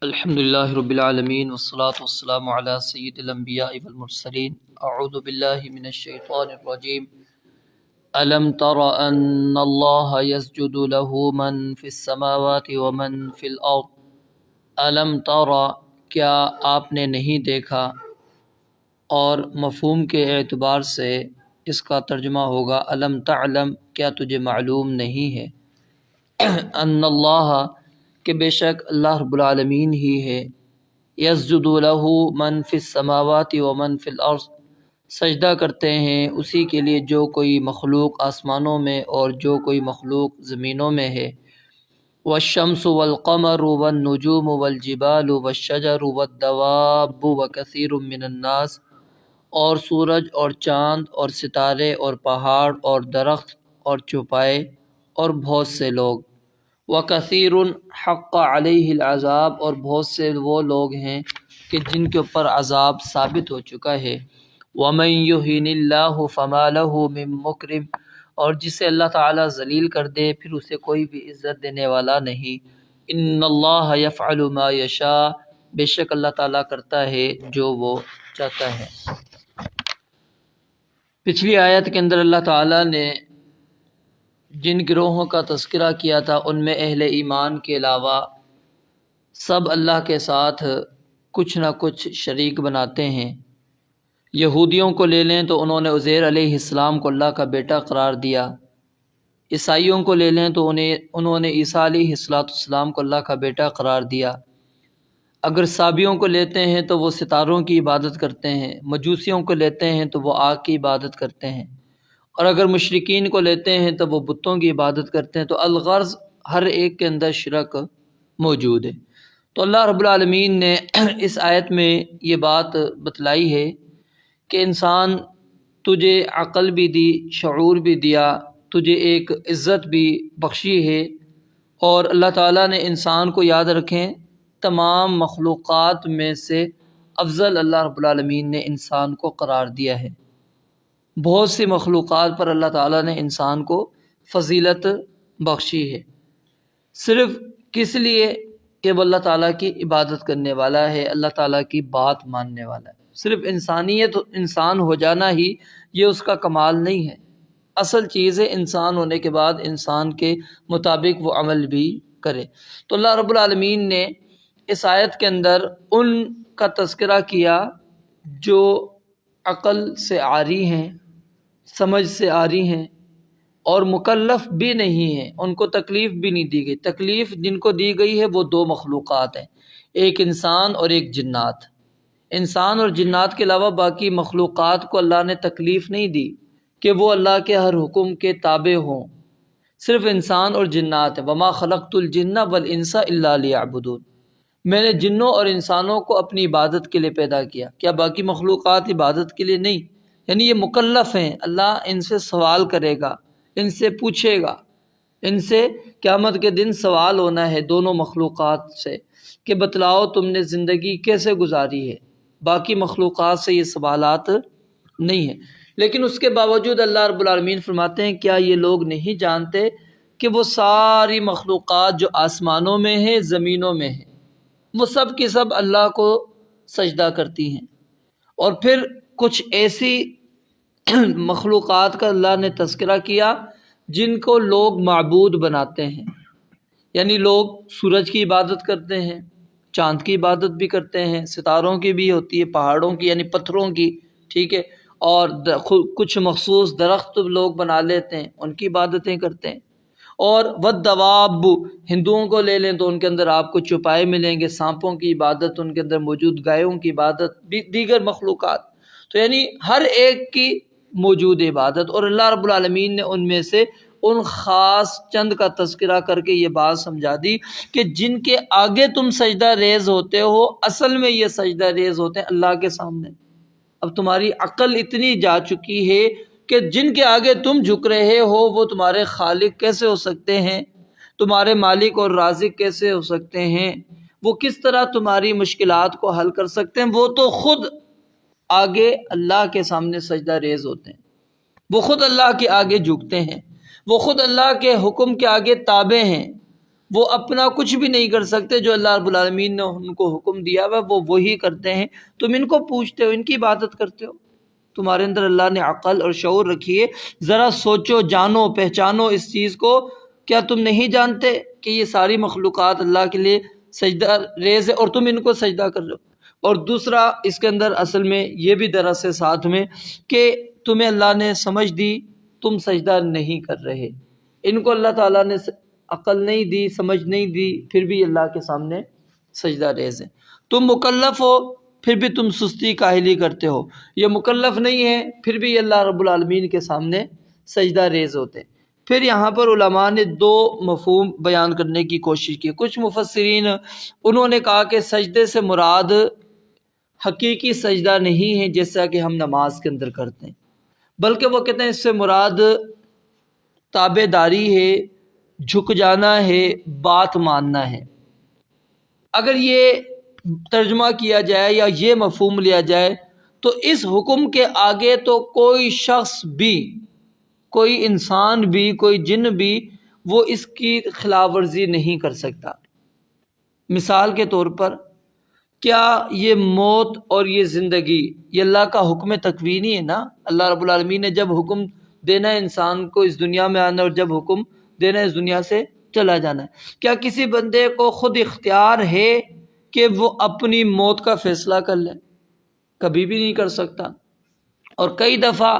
الحمد للہ رب العالمین والصلاة والسلام علی سید الانبیاء والمرسلین اعوذ باللہ من الشیطان الرجیم الم تر ان اللہ یسجد له من فی السماوات ومن فی الارض الم تر، کیا آپ نے نہیں دیکھا، اور مفہوم کے اعتبار سے اس کا ترجمہ ہوگا الم تعلم، کیا تجھے معلوم نہیں ہے، ان اللہ، کہ بے شک اللہ رب العالمین ہی ہے، یسجد لہ من فی السماوات ومن فی الارض، سجدہ کرتے ہیں اسی کے لیے جو کوئی مخلوق آسمانوں میں اور جو کوئی مخلوق زمینوں میں ہے، والشمس والقمر والنجوم والجبال والشجر والدواب وکثیر من الناس، اور سورج اور چاند اور ستارے اور پہاڑ اور درخت اور چوپائے اور بہت سے لوگ، وَكَثِيرٌ حَقَّ عَلَيْهِ الْعَذَابُ، اور بہت سے وہ لوگ ہیں کہ جن کے اوپر عذاب ثابت ہو چکا ہے، وَمَن يُهِنِ اللَّهُ فَمَا لَهُ مِن مُكْرِمٍ، اور جسے اللہ تعالیٰ ذلیل کر دے پھر اسے کوئی بھی عزت دینے والا نہیں، ان اللہ یفعل ما یشاء، بے شک اللہ تعالیٰ کرتا ہے جو وہ چاہتا ہے۔ پچھلی آیت کے اندر اللہ تعالیٰ نے جن گروہوں کا تذکرہ کیا تھا ان میں اہل ایمان کے علاوہ سب اللہ کے ساتھ کچھ نہ کچھ شریک بناتے ہیں۔ یہودیوں کو لے لیں تو انہوں نے عزیر علیہ السلام کو اللہ کا بیٹا قرار دیا، عیسائیوں کو لے لیں تو انہوں نے عیسیٰ علیہ السلام کو اللہ کا بیٹا قرار دیا، اگر صابیوں کو لیتے ہیں تو وہ ستاروں کی عبادت کرتے ہیں، مجوسیوں کو لیتے ہیں تو وہ آگ کی عبادت کرتے ہیں، اور اگر مشرکین کو لیتے ہیں تو وہ بتوں کی عبادت کرتے ہیں۔ تو الغرض ہر ایک کے اندر شرک موجود ہے۔ تو اللہ رب العالمین نے اس آیت میں یہ بات بتلائی ہے کہ انسان، تجھے عقل بھی دی، شعور بھی دیا، تجھے ایک عزت بھی بخشی ہے، اور اللہ تعالیٰ نے انسان کو، یاد رکھیں، تمام مخلوقات میں سے افضل اللہ رب العالمین نے انسان کو قرار دیا ہے۔ بہت سی مخلوقات پر اللہ تعالیٰ نے انسان کو فضیلت بخشی ہے، صرف کس لیے کہ وہ اللہ تعالیٰ کی عبادت کرنے والا ہے، اللہ تعالیٰ کی بات ماننے والا ہے۔ صرف انسان ہو جانا ہی یہ اس کا کمال نہیں ہے، اصل چیز ہے انسان ہونے کے بعد انسان کے مطابق وہ عمل بھی کرے۔ تو اللہ رب العالمین نے اس آیت کے اندر ان کا تذکرہ کیا جو عقل سے عاری ہیں، سمجھ سے عاری ہیں، اور مکلف بھی نہیں ہیں، ان کو تکلیف بھی نہیں دی گئی۔ تکلیف جن کو دی گئی ہے وہ دو مخلوقات ہیں، ایک انسان اور ایک جنات۔ انسان اور جنات کے علاوہ باقی مخلوقات کو اللہ نے تکلیف نہیں دی کہ وہ اللہ کے ہر حکم کے تابع ہوں، صرف انسان اور جنات ہیں۔ وَمَا خَلَقْتُ الْجِنَّ وَالْإِنسَ إِلَّا لِيَعْبُدُونَ، میں نے جنوں اور انسانوں کو اپنی عبادت کے لیے پیدا کیا، کیا باقی مخلوقات عبادت کے لیے نہیں؟ یعنی یہ مکلف ہیں، اللہ ان سے سوال کرے گا، ان سے پوچھے گا، ان سے قیامت کے دن سوال ہونا ہے دونوں مخلوقات سے کہ بتلاؤ تم نے زندگی کیسے گزاری ہے۔ باقی مخلوقات سے یہ سوالات نہیں ہیں، لیکن اس کے باوجود اللہ رب العالمین فرماتے ہیں کیا یہ لوگ نہیں جانتے کہ وہ ساری مخلوقات جو آسمانوں میں ہیں، زمینوں میں ہیں، وہ سب کی سب اللہ کو سجدہ کرتی ہیں، اور پھر کچھ ایسی مخلوقات کا اللہ نے تذکرہ کیا جن کو لوگ معبود بناتے ہیں، یعنی لوگ سورج کی عبادت کرتے ہیں، چاند کی عبادت بھی کرتے ہیں، ستاروں کی بھی ہوتی ہے، پہاڑوں کی یعنی پتھروں کی، ٹھیک ہے، اور کچھ مخصوص درخت لوگ بنا لیتے ہیں، ان کی عبادتیں کرتے ہیں، اور والدواب، ہندوؤں کو لے لیں تو ان کے اندر آپ کو چوپائے ملیں گے، سانپوں کی عبادت ان کے اندر موجود، گایوں کی عبادت بھی، دیگر مخلوقات، تو یعنی ہر ایک کی موجود عبادت، اور اللہ رب العالمین نے ان میں سے ان خاص چند کا تذکرہ کر کے یہ بات سمجھا دی کہ جن کے آگے تم سجدہ ریز ہوتے ہو، اصل میں یہ سجدہ ریز ہوتے ہیں اللہ کے سامنے۔ اب تمہاری عقل اتنی جا چکی ہے کہ جن کے آگے تم جھک رہے ہو وہ تمہارے خالق کیسے ہو سکتے ہیں، تمہارے مالک اور رازق کیسے ہو سکتے ہیں، وہ کس طرح تمہاری مشکلات کو حل کر سکتے ہیں؟ وہ تو خود آگے اللہ کے سامنے سجدہ ریز ہوتے ہیں، وہ خود اللہ کے آگے جھکتے ہیں، وہ خود اللہ کے حکم کے آگے تابع ہیں، وہ اپنا کچھ بھی نہیں کر سکتے، جو اللہ رب العالمین نے ان کو حکم دیا وہ وہی کرتے ہیں، تم ان کو پوچھتے ہو، ان کی عبادت کرتے ہو۔ تمہارے اندر اللہ نے عقل اور شعور رکھی ہے، ذرا سوچو، جانو، پہچانو اس چیز کو۔ کیا تم نہیں جانتے کہ یہ ساری مخلوقات اللہ کے لیے سجدہ ریز ہے اور تم ان کو سجدہ کر رہے ہو؟ اور دوسرا اس کے اندر اصل میں یہ بھی درس ہے ساتھ میں کہ تمہیں اللہ نے سمجھ دی، تم سجدہ نہیں کر رہے۔ ان کو اللہ تعالیٰ نے عقل نہیں دی، سمجھ نہیں دی، پھر بھی اللہ کے سامنے سجدہ ریز ہے۔ تم مکلف ہو پھر بھی تم سستی کاہلی کرتے ہو، یہ مکلف نہیں ہے پھر بھی اللہ رب العالمین کے سامنے سجدہ ریز ہوتے ہیں۔ پھر یہاں پر علماء نے دو مفہوم بیان کرنے کی کوشش کی۔ کچھ مفسرین انہوں نے کہا کہ سجدے سے مراد حقیقی سجدہ نہیں ہے جیسا کہ ہم نماز کے اندر کرتے ہیں، بلکہ وہ کہتے ہیں اس سے مراد تابع داری ہے، جھک جانا ہے، بات ماننا ہے۔ اگر یہ ترجمہ کیا جائے یا یہ مفہوم لیا جائے تو اس حکم کے آگے تو کوئی شخص بھی، کوئی انسان بھی، کوئی جن بھی وہ اس کی خلاف ورزی نہیں کر سکتا۔ مثال کے طور پر کیا یہ موت اور یہ زندگی یہ اللہ کا حکم تکوینی ہے نا؟ اللہ رب العالمین نے جب حکم دینا ہے انسان کو اس دنیا میں آنا اور جب حکم دینا ہے اس دنیا سے چلا جانا ہے، کیا کسی بندے کو خود اختیار ہے کہ وہ اپنی موت کا فیصلہ کر لے؟ کبھی بھی نہیں کر سکتا۔ اور کئی دفعہ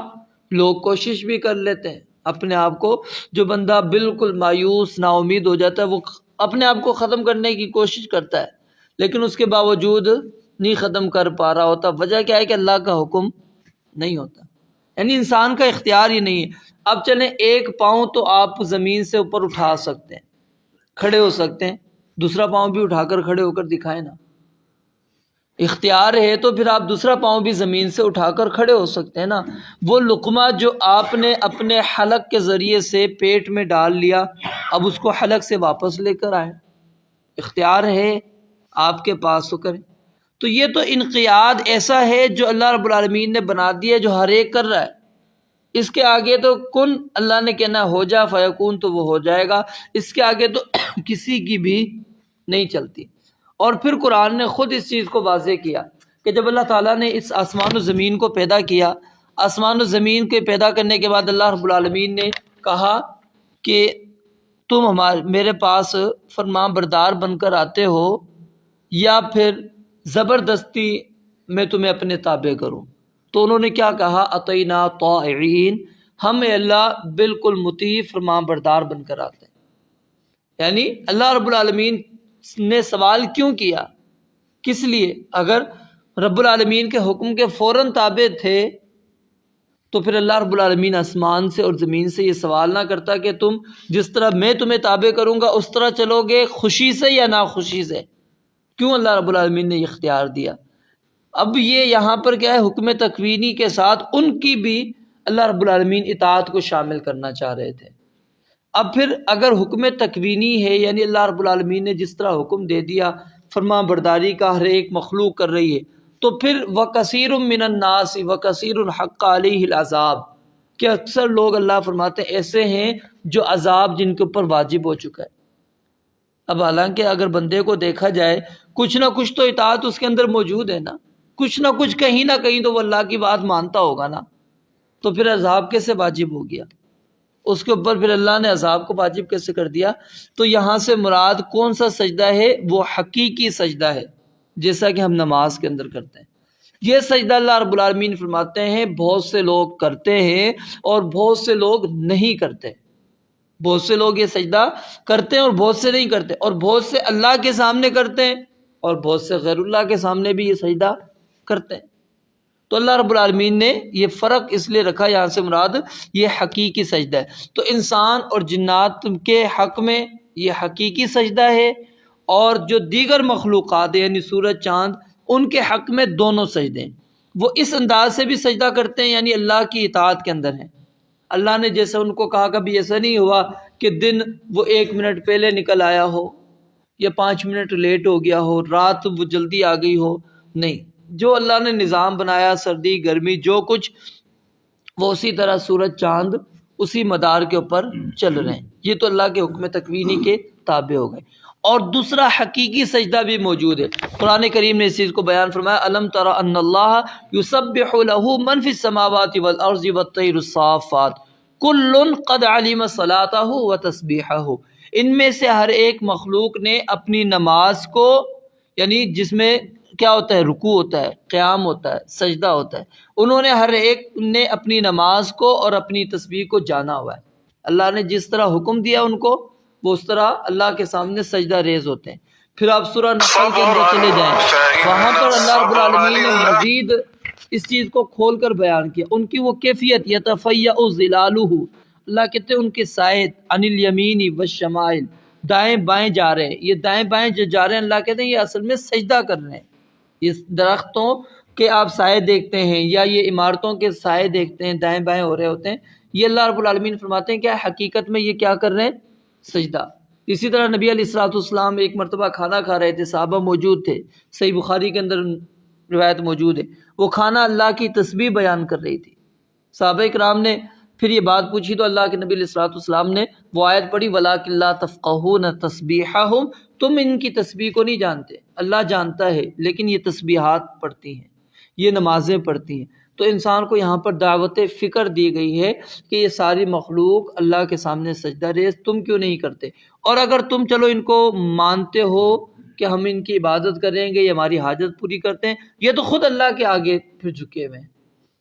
لوگ کوشش بھی کر لیتے ہیں اپنے آپ کو، جو بندہ بالکل مایوس نا امید ہو جاتا ہے وہ اپنے آپ کو ختم کرنے کی کوشش کرتا ہے، لیکن اس کے باوجود نہیں ختم کر پا رہا ہوتا۔ وجہ کیا ہے کہ اللہ کا حکم نہیں ہوتا، یعنی انسان کا اختیار ہی نہیں ہے۔ اب چلیں ایک پاؤں تو آپ زمین سے اوپر اٹھا سکتے ہیں، کھڑے ہو سکتے ہیں، دوسرا پاؤں بھی اٹھا کر کھڑے ہو کر دکھائیں نا۔ اختیار ہے تو پھر آپ دوسرا پاؤں بھی زمین سے اٹھا کر کھڑے ہو سکتے ہیں نا۔ وہ لقمہ جو آپ نے اپنے حلق کے ذریعے سے پیٹ میں ڈال لیا، اب اس کو حلق سے واپس لے کر آئے، اختیار ہے آپ کے پاس تو کریں۔ تو یہ تو انقیاد ایسا ہے جو اللہ رب العالمین نے بنا دیا، جو ہر ایک کر رہا ہے۔ اس کے آگے تو کن اللہ نے کہنا ہو جا فیکون تو وہ ہو جائے گا، اس کے آگے تو کسی کی بھی نہیں چلتی۔ اور پھر قرآن نے خود اس چیز کو واضح کیا کہ جب اللہ تعالیٰ نے اس آسمان و زمین کو پیدا کیا، آسمان و زمین کے پیدا کرنے کے بعد اللہ رب العالمین نے کہا کہ تم میرے پاس فرمان بردار بن کر آتے ہو یا پھر زبردستی میں تمہیں اپنے تابع کروں؟ تو انہوں نے کیا کہا؟ اطینا طاعین، ہم اللہ بالکل مطیع فرمان بردار بن کر آتے ہیں۔ یعنی اللہ رب العالمین نے سوال کیوں کیا؟ کس لیے؟ اگر رب العالمین کے حکم کے فوراً تابع تھے تو پھر اللہ رب العالمین آسمان سے اور زمین سے یہ سوال نہ کرتا کہ تم جس طرح میں تمہیں تابع کروں گا اس طرح چلو گے، خوشی سے یا ناخوشی سے؟ کیوں اللہ رب العالمین نے یہ اختیار دیا؟ اب یہ یہاں پر کیا ہے، حکم تکوینی کے ساتھ ان کی بھی اللہ رب العالمین اطاعت کو شامل کرنا چاہ رہے تھے۔ اب پھر اگر حکم تکوینی ہے یعنی اللہ رب العالمین نے جس طرح حکم دے دیا فرمان برداری کا ہر ایک مخلوق کر رہی ہے، تو پھر وَكَثِيرٌ مِّنَ النَّاسِ وَكَثِيرٌ حَقَّ عَلَيْهِ الْعَذَابُ، کہ اکثر لوگ اللہ فرماتے ہیں ایسے ہیں جو عذاب جن کے اوپر واجب ہو چکا ہے۔ اب حالانکہ اگر بندے کو دیکھا جائے کچھ نہ کچھ تو اطاعت اس کے اندر موجود ہے نا، کچھ نہ کچھ کہیں نہ کہیں تو وہ اللہ کی بات مانتا ہوگا نا، تو پھر عذاب کیسے واجب ہو گیا اس کے اوپر؟ پھر اللہ نے عذاب کو واجب کیسے کر دیا؟ تو یہاں سے مراد کون سا سجدہ ہے؟ وہ حقیقی سجدہ ہے جیسا کہ ہم نماز کے اندر کرتے ہیں۔ یہ سجدہ اللہ رب العالمین فرماتے ہیں بہت سے لوگ کرتے ہیں اور بہت سے لوگ نہیں کرتے۔ بہت سے لوگ یہ سجدہ کرتے ہیں اور بہت سے نہیں کرتے، اور بہت سے اللہ کے سامنے کرتے ہیں اور بہت سے غیر اللہ کے سامنے بھی یہ سجدہ کرتے ہیں۔ تو اللہ رب العالمین نے یہ فرق اس لیے رکھا، یہاں سے مراد یہ حقیقی سجدہ ہے۔ تو انسان اور جنات کے حق میں یہ حقیقی سجدہ ہے، اور جو دیگر مخلوقات یعنی سورج چاند ان کے حق میں دونوں سجدے ہیں۔ وہ اس انداز سے بھی سجدہ کرتے ہیں یعنی اللہ کی اطاعت کے اندر ہیں۔ اللہ نے جیسے ان کو کہا، کبھی ایسا نہیں ہوا کہ دن وہ 1 منٹ پہلے نکل آیا ہو یا 5 منٹ لیٹ ہو گیا ہو، رات وہ جلدی آ گئی ہو، نہیں، جو اللہ نے نظام بنایا سردی گرمی جو کچھ وہ اسی طرح سورج چاند اسی مدار کے اوپر چل رہے ہیں۔ یہ تو اللہ کے حکم تکوینی کے تابع ہو گئے۔ اور دوسرا حقیقی سجدہ بھی موجود ہے، قرآن کریم نے اس چیز کو بیان فرمایا، الم تر ان اللہ یسبح له من فی السماوات والارض والطیر الصافات کل قد علم صلاتہ وتسبیحہ۔ ان میں سے ہر ایک مخلوق نے اپنی نماز کو، یعنی جس میں کیا ہوتا ہے، رکوع ہوتا ہے، قیام ہوتا ہے، سجدہ ہوتا ہے، انہوں نے ہر ایک نے اپنی نماز کو اور اپنی تسبیح کو جانا ہوا ہے۔ اللہ نے جس طرح حکم دیا ان کو، وہ اس طرح اللہ کے سامنے سجدہ ریز ہوتے ہیں۔ پھر آپ سورہ نحل کے اندر چلے جائیں، وہاں پر اللہ رب العالمین نے مزید اس چیز کو کھول کر بیان کیا، ان کی وہ کیفیت، یتفیأ ظلالہ، اللہ کہتے ہیں ان کے سائے عن الیمین والشمائل، دائیں بائیں جا رہے ہیں۔ یہ دائیں بائیں جو جا رہے ہیں، اللہ کہتے ہیں یہ اصل میں سجدہ کر رہے ہیں۔ اس درختوں کے آپ سائے دیکھتے ہیں یا یہ عمارتوں کے سائے دیکھتے ہیں، دائیں بائیں ہو رہے ہوتے ہیں، یہ اللہ رب العالمین فرماتے ہیں کہ حقیقت میں یہ کیا کر رہے ہیں، سجدہ۔ اسی طرح نبی علیہ الصلوۃ والسلام ایک مرتبہ کھانا کھا رہے تھے، صحابہ موجود تھے، صحیح بخاری کے اندر روایت موجود ہے، وہ کھانا اللہ کی تسبیح بیان کر رہی تھی۔ صحابہ کرام نے پھر یہ بات پوچھی تو اللہ کے نبی علیہ الصلوۃ والسلام نے وہ آیت پڑھی، وَلَٰكِن لَا تَفْقَهُونَ تَسْبِيحَهُمْ، تم ان کی تسبیح کو نہیں جانتے، اللہ جانتا ہے، لیکن یہ تسبیحات پڑھتی ہیں، یہ نمازیں پڑھتی ہیں۔ تو انسان کو یہاں پر دعوت فکر دی گئی ہے کہ یہ ساری مخلوق اللہ کے سامنے سجدہ ریز، تم کیوں نہیں کرتے؟ اور اگر تم چلو ان کو مانتے ہو کہ ہم ان کی عبادت کریں گے، یہ ہماری حاجت پوری کرتے ہیں، یہ تو خود اللہ کے آگے پھر جھکے ہوئے ہیں،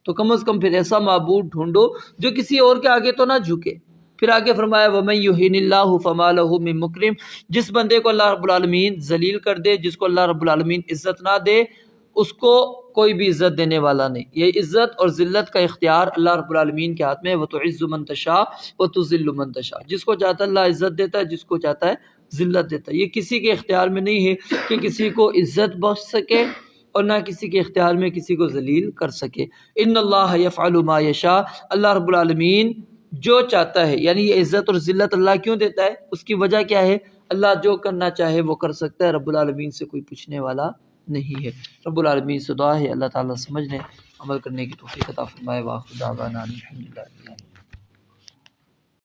تو کم از کم پھر ایسا معبود ڈھونڈو جو کسی اور کے آگے تو نہ جھکے۔ پھر آگے فرمایا وَمَن يُهِنِ اللَّهُ فَمَا لَهُ مِن مُكْرِمٍ، جس بندے کو اللہ رب العالمین ذلیل کر دے، جس کو اللہ رب العالمین عزت نہ دے، اس کو کوئی بھی عزت دینے والا نہیں۔ یہ عزت اور ذلت کا اختیار اللہ رب العالمین کے ہاتھ میں، وَتُعِزُّ مَن تَشَاءُ وَتُذِلُّ مَن تَشَاءُ، جس کو چاہتا ہے اللہ عزت دیتا ہے، جس کو چاہتا ہے ذلت دیتا ہے۔ یہ کسی کے اختیار میں نہیں ہے کہ کسی کو عزت بخش سکے اور نہ کسی کے اختیار میں کسی کو ذلیل کر سکے۔ ان اللہ یفعل ما یشاء، اللہ رب العالمین جو چاہتا ہے، یعنی یہ عزت اور ذلت اللہ کیوں دیتا ہے، اس کی وجہ کیا ہے؟ اللہ جو کرنا چاہے وہ کر سکتا ہے، رب العالمین سے کوئی پوچھنے والا نہیں ہے۔ رب العالمین سے دعا ہے اللہ تعالیٰ سمجھنے عمل کرنے کی توفیق عطا فرمائے۔ وآخر دعوانا الحمدللہ۔